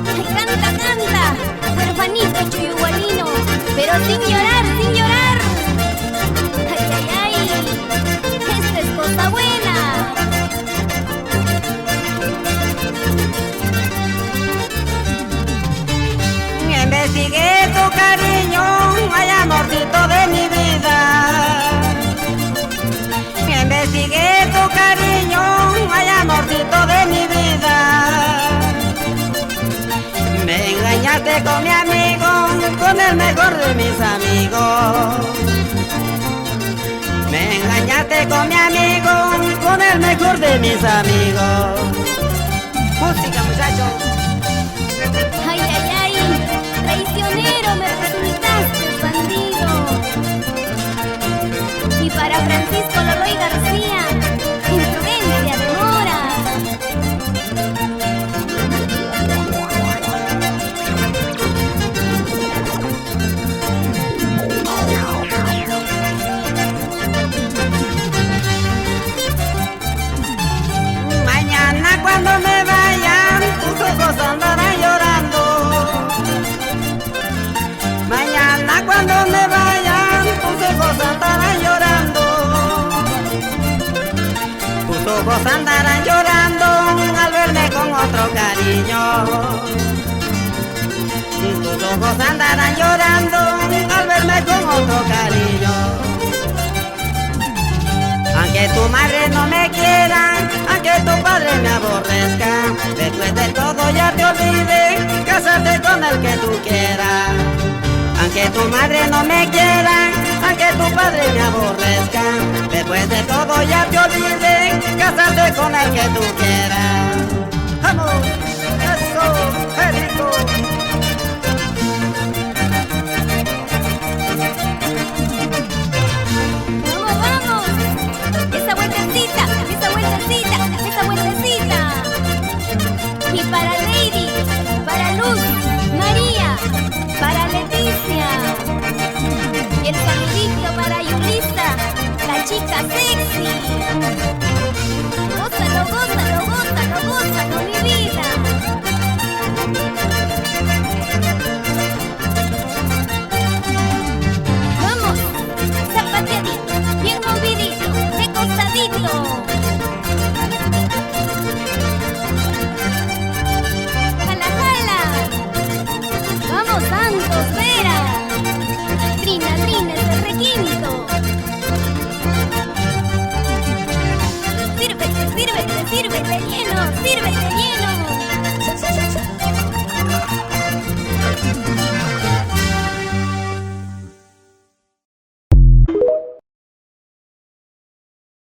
Ay, canta, canta, huerfanito chuyugualino, pero sin llorar, sin llorar. Ay, ay, ay, esta es cosa buena. Investigué tu cariño, ay amorcito de mi vida. Investigué tu cariño, ay amorcito de mi vida. Me engañaste con mi amigo, con el mejor de mis amigos. Me engañaste con mi amigo, con el mejor de mis amigos. Música, muchachos. Ay, ay, ay, traicionero, me resultaste bandido. Y para Francisco Loloy García, imprudencia de mora. Mañana cuando me vayan, tus ojos andarán llorando. Mañana cuando me vayan, tus ojos andarán llorando. Tus ojos andarán llorando al verme con otro cariño. Tus ojos andarán llorando al verme con otro cariño. Aunque tu madre no me quiera, aunque tu padre me aborrezca, después de todo ya te olvide, cásate con el que tú quieras. Aunque tu madre no me quiera, aunque tu padre me aborrezca, después de todo ya te olvide, cásate con el que tú quieras. ¡Vamos! ¡Eso! ¡Perico! Esa vueltecita, esa vueltecita, esa vueltecita. Y para Lady, para Luz, María, para Leticia. Y el saludito para Yulisa, la chica sexy. Gózalo, gózalo, gózalo, gózalo, mi vida. Vamos, zapateadito, bien movidito, recostadito. Jala, jala. Vamos, Santos, Vera. Trina, trina, ese requinto. Sírvete, sírvete, sírvete lleno, sírvete lleno.